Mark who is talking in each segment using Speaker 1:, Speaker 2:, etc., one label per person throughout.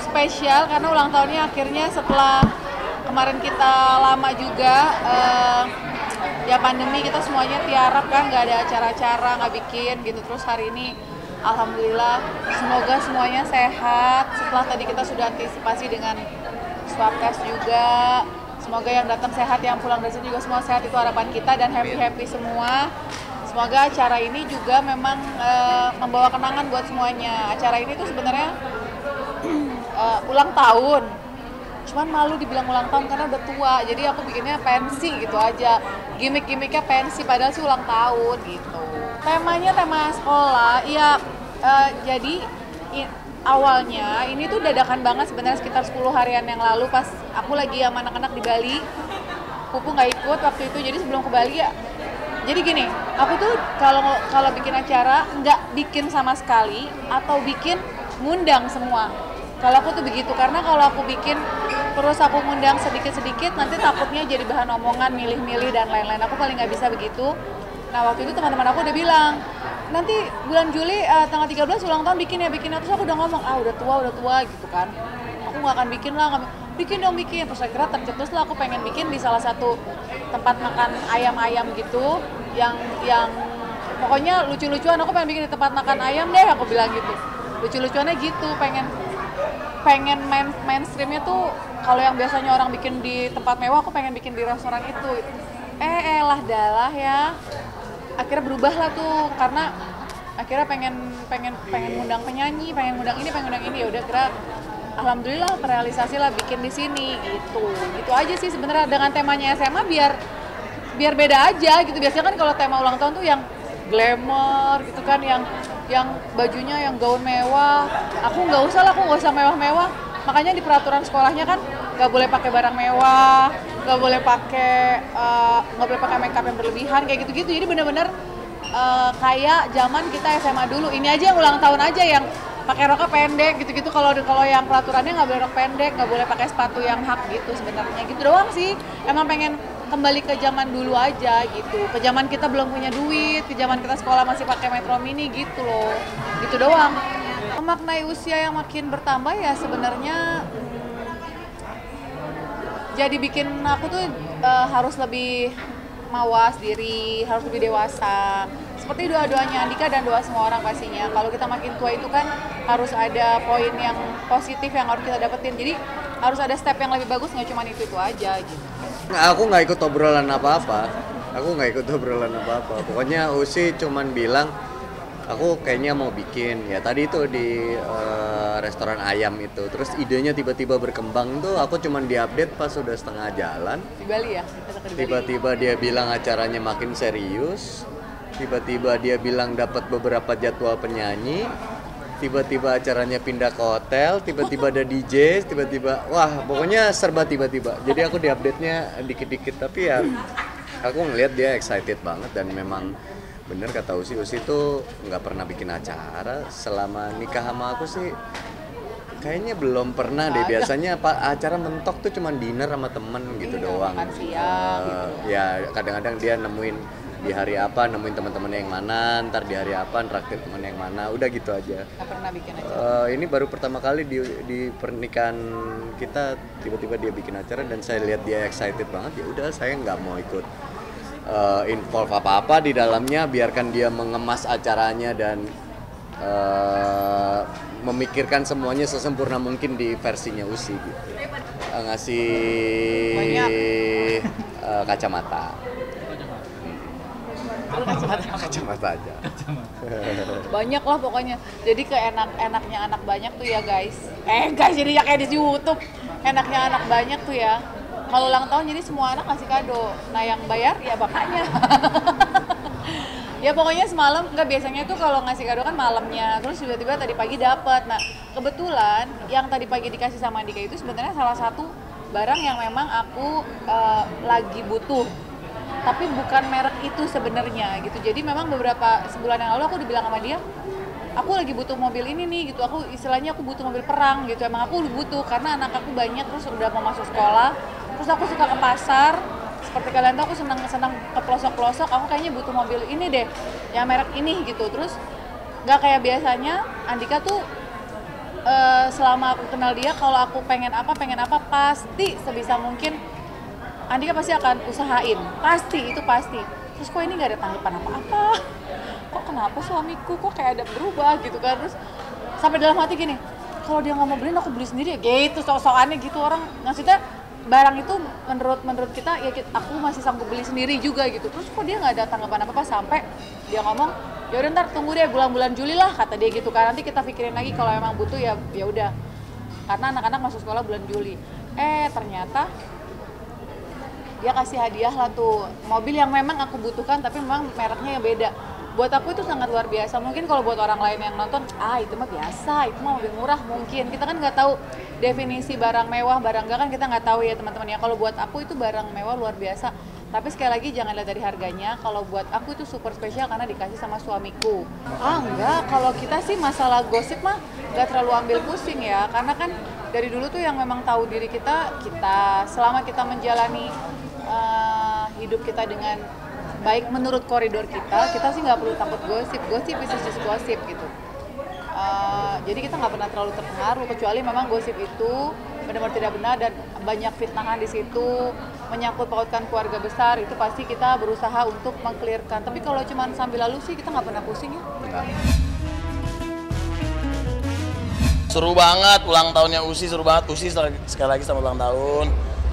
Speaker 1: spesial karena ulang tahunnya akhirnya setelah kemarin kita lama juga ya pandemi, kita semuanya tiarap kan, nggak ada acara-acara, nggak bikin gitu. Terus hari ini alhamdulillah semoga semuanya sehat. Setelah tadi kita sudah antisipasi dengan swab test juga, semoga yang datang sehat, yang pulang dari sini juga semua sehat, itu harapan kita, dan happy semua. Semoga acara ini juga memang membawa kenangan buat semuanya. Acara ini tuh sebenarnya ulang tahun, cuman malu dibilang ulang tahun karena udah tua, jadi aku bikinnya pensi gitu aja, gimmick-gimmicknya pensi padahal sih ulang tahun gitu. Temanya tema sekolah, ya jadi awalnya ini tuh dadakan banget sebenarnya, sekitar 10 harian yang lalu pas aku lagi sama anak-anak di Bali. Pupu nggak ikut waktu itu, jadi sebelum ke Bali ya. Jadi gini, aku tuh kalau bikin acara nggak bikin sama sekali atau bikin ngundang semua. Kalau aku tuh begitu, karena kalau aku bikin terus aku ngundang sedikit-sedikit, nanti takutnya jadi bahan omongan, milih-milih dan lain-lain. Aku paling nggak bisa begitu. Nah waktu itu teman-teman aku udah bilang, nanti bulan Juli tanggal 13 ulang tahun bikin ya. Terus aku udah ngomong, udah tua gitu kan. Aku nggak akan bikin lah, bikin dong bikin. Terus akhirnya tercetus lah, aku pengen bikin di salah satu tempat makan ayam-ayam gitu, yang pokoknya lucu-lucuan. Aku pengen bikin di tempat makan ayam deh, aku bilang gitu. Lucu-lucuannya gitu, pengen mainstreamnya tuh, kalau yang biasanya orang bikin di tempat mewah, aku pengen bikin di restoran itu. Lah dalah ya. Akhirnya berubah lah tuh, karena akhirnya pengen ngundang penyanyi, pengen ngundang ini, ya udah kira alhamdulillah terrealisasi lah bikin di sini gitu. Gitu aja sih sebenarnya, dengan temanya SMA biar beda aja gitu. Biasanya kan kalau tema ulang tahun tuh yang glamour gitu kan, yang bajunya yang gaun mewah. Aku nggak usah mewah-mewah. Makanya di peraturan sekolahnya kan nggak boleh pakai barang mewah, nggak boleh pakai makeup yang berlebihan kayak gitu-gitu. Jadi bener-bener kayak zaman kita SMA dulu. Ini aja yang ulang tahun aja yang pakai roknya pendek gitu-gitu. Kalau yang peraturannya nggak boleh rok pendek, nggak boleh pakai sepatu yang hak gitu sebenarnya. Gitu doang sih. Emang pengen kembali ke zaman dulu aja gitu. Ke zaman kita belum punya duit, ke zaman kita sekolah masih pakai Metro Mini gitu loh. Gitu doang. Memaknai usia yang makin bertambah ya sebenarnya jadi bikin aku tuh harus lebih mawas diri, harus lebih dewasa. Seperti doa-doanya Andika dan doa semua orang pastinya. Kalau kita makin tua itu kan harus ada poin yang positif yang harus kita dapetin. Jadi harus ada step yang lebih bagus, nggak cuma itu aja gitu.
Speaker 2: Aku nggak ikut obrolan apa-apa. Pokoknya Usi cuman bilang, aku kayaknya mau bikin. Ya tadi itu di restoran ayam itu. Terus idenya tiba-tiba berkembang tuh, aku cuman diupdate pas sudah setengah jalan.
Speaker 1: Di Bali ya?
Speaker 2: Tiba-tiba dia bilang acaranya makin serius. Tiba-tiba dia bilang dapat beberapa jadwal penyanyi. Tiba-tiba acaranya pindah ke hotel, tiba-tiba ada DJ, tiba-tiba wah pokoknya serba tiba-tiba. Jadi aku diupdate-nya dikit-dikit, tapi ya aku ngelihat dia excited banget. Dan memang bener kata Usi tuh nggak pernah bikin acara selama nikah sama aku sih. Kayaknya belum pernah deh. Biasanya acara mentok tuh cuma dinner sama temen gitu doang.
Speaker 1: Makan siang gitu.
Speaker 2: Ya kadang-kadang dia nemuin di hari apa, nemuin teman-temannya yang mana, ntar di hari apa traktir teman yang mana, udah gitu aja.
Speaker 1: Nggak pernah bikin acara.
Speaker 2: Ini baru pertama kali di pernikahan kita tiba-tiba dia bikin acara dan saya lihat dia excited banget. Ya udah, saya nggak mau ikut involve apa-apa di dalamnya, biarkan dia mengemas acaranya dan memikirkan semuanya sesempurna mungkin di versinya Usi gitu. Ngasih kacamata. Kacamata aja.
Speaker 1: Banyak lah pokoknya. Jadi enaknya anak banyak tuh ya guys. Guys, jadi kayak di YouTube. Enaknya anak banyak tuh ya. Kalau ulang tahun jadi semua anak kasih kado. Nah yang bayar ya bapaknya. Ya pokoknya semalam, biasanya tuh kalau ngasih kado kan malamnya. Terus tiba-tiba tadi pagi dapat. Nah kebetulan yang tadi pagi dikasih sama Andika itu sebenarnya salah satu barang yang memang aku lagi butuh. Tapi bukan merek itu sebenarnya gitu. Jadi memang beberapa sebulan yang lalu aku dibilang sama dia, aku lagi butuh mobil ini nih gitu. Aku istilahnya aku butuh mobil perang gitu. Emang aku butuh karena anak aku banyak, terus udah mau masuk sekolah. Terus aku suka ke pasar. Seperti kalian tahu aku senang ke pelosok-pelosok. Aku kayaknya butuh mobil ini deh, yang merek ini gitu. Terus nggak kayak biasanya Andika tuh selama aku kenal dia, kalau aku pengen apa pasti sebisa mungkin Andika pasti akan usahain, pasti, itu pasti. Terus kok ini nggak ada tanggapan apa-apa, kok kenapa suamiku kok kayak ada berubah gitu kan. Terus sampai dalam hati gini, kalau dia nggak mau beliin aku beli sendiri ya gitu, sok-sokannya gitu orang. Maksudnya barang itu menurut kita ya aku masih sanggup beli sendiri juga gitu. Terus kok dia nggak ada tanggapan apa-apa sampai dia ngomong, ya udah ntar tunggu deh bulan-bulan Juli lah kata dia gitu kan, nanti kita pikirin lagi kalau emang butuh ya udah, karena anak-anak masuk sekolah bulan Juli. Ternyata dia kasih hadiah lah tuh mobil yang memang aku butuhkan tapi memang mereknya yang beda. Buat aku itu sangat luar biasa. Mungkin kalau buat orang lain yang nonton, itu mah biasa, itu mah mobil murah mungkin. Kita kan nggak tahu definisi barang mewah, barang enggak kan kita nggak tahu ya teman-teman ya. Kalau buat aku itu barang mewah luar biasa. Tapi sekali lagi jangan lihat dari harganya. Kalau buat aku itu super spesial karena dikasih sama suamiku. Enggak, kalau kita sih masalah gosip mah nggak terlalu ambil pusing ya. Karena kan dari dulu tuh yang memang tahu diri kita selama kita menjalani hidup kita dengan baik menurut koridor kita sih nggak perlu takut gosip is just gosip gitu. Jadi kita nggak pernah terlalu terpengaruh, kecuali memang gosip itu benar-benar tidak benar dan banyak fitnahan di situ, menyangkut pautkan keluarga besar, itu pasti kita berusaha untuk mengklirkan. Tapi kalau cuma sambil lalu sih kita nggak pernah pusing ya.
Speaker 3: Seru banget ulang tahunnya Usi, seru banget. Usi sekali lagi selamat ulang tahun,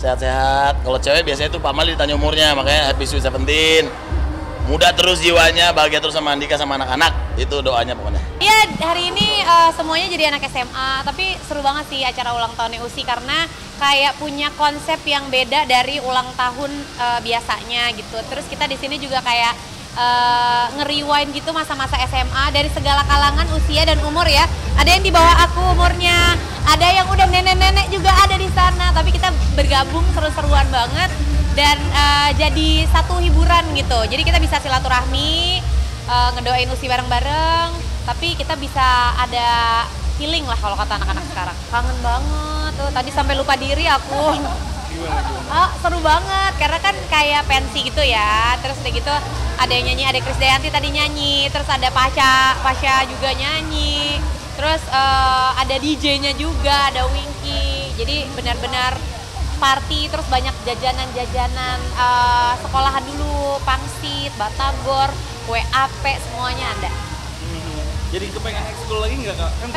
Speaker 3: sehat-sehat. Kalau cewek biasanya tuh pamali ditanya umurnya, makanya happy sweet 17. Muda terus jiwanya, bahagia terus sama Andika sama anak-anak, itu doanya pokoknya.
Speaker 4: Iya, hari ini semuanya jadi anak SMA, tapi seru banget sih acara ulang tahunnya Usi karena kayak punya konsep yang beda dari ulang tahun biasanya gitu. Terus kita di sini juga kayak nge-rewind gitu masa-masa SMA dari segala kalangan usia dan umur ya. Ada yang di bawah aku umurnya, ada yang udah nenek-nenek juga ada di sana, tapi kita bergabung seru-seruan banget dan jadi satu hiburan gitu. Jadi kita bisa silaturahmi, ngedoain Usi bareng-bareng, tapi kita bisa ada healing lah kalau kata anak-anak sekarang. Kangen banget tuh, tadi sampai lupa diri aku. Seru banget, karena kan kayak pensi gitu ya. Terus udah gitu ada yang nyanyi, ada Krisdayanti tadi nyanyi, terus ada Pasha juga nyanyi. Terus ada DJ-nya juga, ada Winky. Jadi benar-benar party, terus banyak jajanan-jajanan sekolahan dulu, pangsit, batagor, WAP, semuanya ada.
Speaker 5: Jadi kepengen ekskul lagi nggak Kak? Kan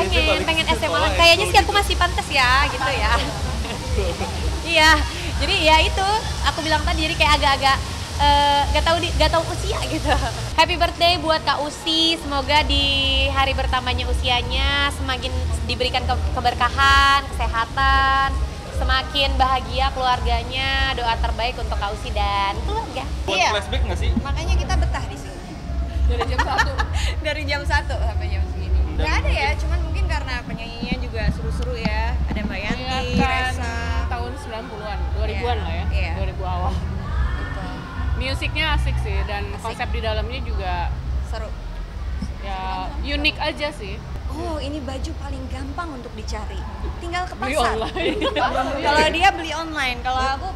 Speaker 4: pengen SMA, kayaknya sih aku masih pantas ya, gitu ya. Iya, jadi ya itu aku bilang tadi, jadi kayak agak-agak gak tahu usia gitu. Happy birthday buat Kak Usi, semoga di hari pertamanya usianya semakin diberikan keberkahan, kesehatan, semakin bahagia keluarganya. Doa terbaik untuk Kak Usi dan keluarga.
Speaker 5: Buat flashback nggak sih?
Speaker 6: Makanya kita betah di sini.
Speaker 1: Dari jam 1.
Speaker 6: Dari jam 1 sampai jam segini. Nggak ada ya, cuman mungkin karena penyanyinya juga seru-seru ya. Ada Mbak Yanti, Resa.
Speaker 1: Tahun 90-an, 2000-an lah ya.
Speaker 6: Iya.
Speaker 1: 2000 awal.
Speaker 6: Gitu.
Speaker 1: Musiknya asik sih dan konsep di dalamnya juga
Speaker 6: Seru.
Speaker 1: ya unik aja sih.
Speaker 6: Oh, ini baju paling gampang untuk dicari. Tinggal ke
Speaker 1: Beli
Speaker 6: pasar.
Speaker 1: online.
Speaker 6: Kalau dia beli online, kalau aku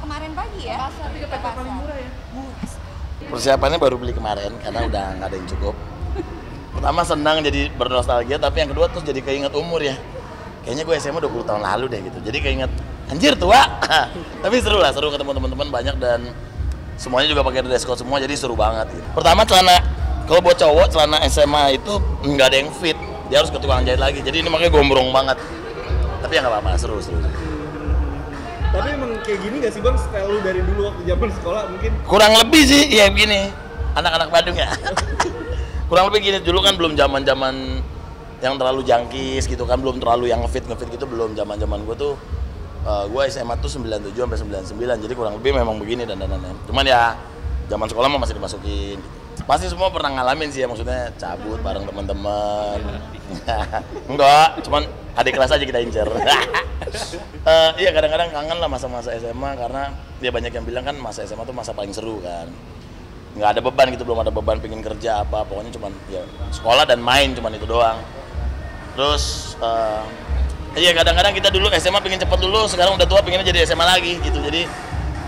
Speaker 6: kemarin pagi ya.
Speaker 1: Pasar juga paling murah ya.
Speaker 3: Persiapannya baru beli kemarin karena udah nggak ada yang cukup. Pertama senang jadi bernostalgia, tapi yang kedua terus jadi keinget umur ya. Kayaknya gue SMA 20 tahun lalu deh gitu. Jadi keinget anjir tua. Tapi seru lah, seru ketemu teman-teman banyak dan semuanya juga pakai dress code semua, jadi seru banget gitu. Pertama celana, kalau buat cowok celana SMA itu nggak ada yang fit, dia harus ke tukang jahit lagi. Jadi ini makanya gombrong banget. Tapi ya nggak apa-apa, seru.
Speaker 5: Tapi emang kayak gini gak sih Bang, style lu dari dulu waktu zaman sekolah mungkin?
Speaker 3: Kurang lebih sih, ya begini. Anak-anak Bandung ya. Kurang lebih gini, dulu kan belum zaman-zaman yang terlalu jangkis gitu kan, belum terlalu yang ngefit gitu, belum. Zaman-zaman gue tuh gue SMA tuh 97 sampai 99, jadi kurang lebih memang begini dandanannya. Cuman ya zaman sekolah mah masih dimasukin gitu. Pasti semua pernah ngalamin sih ya, maksudnya cabut bareng teman-teman. Enggak, cuman adik kelas aja kita incer. Iya, kadang-kadang kangen lah masa-masa SMA karena dia banyak yang bilang kan masa SMA tuh masa paling seru kan. Nggak ada beban gitu, belum ada beban pengen kerja apa, pokoknya cuman ya sekolah dan main, cuman itu doang. Terus iya, kadang-kadang kita dulu SMA pengen cepet dulu, sekarang udah tua pengennya jadi SMA lagi gitu. Jadi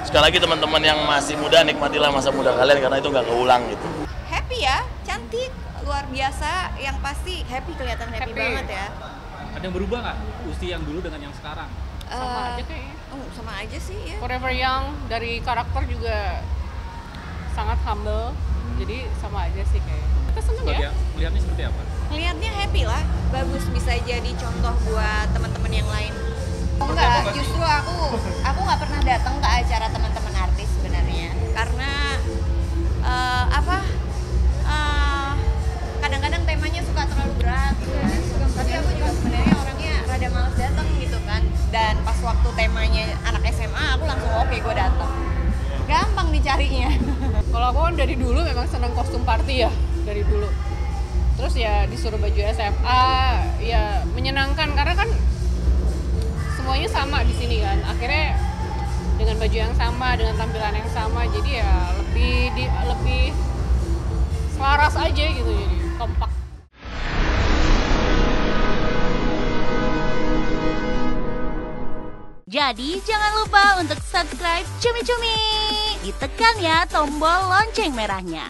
Speaker 3: sekali lagi teman-teman yang masih muda, nikmatilah masa muda kalian karena itu nggak keulang gitu.
Speaker 6: Happy ya, cantik, luar biasa. Yang pasti happy, kelihatan happy banget ya.
Speaker 7: Ada yang berubah nggak Usi yang dulu dengan yang sekarang?
Speaker 1: Sama aja kayaknya.
Speaker 6: Sama aja sih ya.
Speaker 1: Forever Young dari karakter juga sangat humble, jadi sama aja sih kayaknya. Kita seneng ya.
Speaker 7: Melihatnya seperti apa?
Speaker 6: Ngelihatnya happy lah, bagus, bisa jadi contoh buat teman-teman yang lain.
Speaker 8: Enggak, justru aku nggak pernah datang ke acara teman-teman artis sebenarnya.
Speaker 6: Karena kadang-kadang temanya suka terlalu berat kan. Tapi aku juga sebenarnya orangnya rada males datang gitu kan. Dan pas waktu temanya anak SMA, aku langsung oke, gue datang. Gampang dicarinya.
Speaker 1: Kalau aku kan dari dulu memang seneng kostum party ya, dari dulu. Terus ya disuruh baju SMA, ya menyenangkan karena kan semuanya sama di sini kan. Akhirnya dengan baju yang sama, dengan tampilan yang sama, jadi ya lebih selaras aja gitu, jadi kompak.
Speaker 9: Jadi jangan lupa untuk subscribe Cumi Cumi. Ditekan ya tombol lonceng merahnya.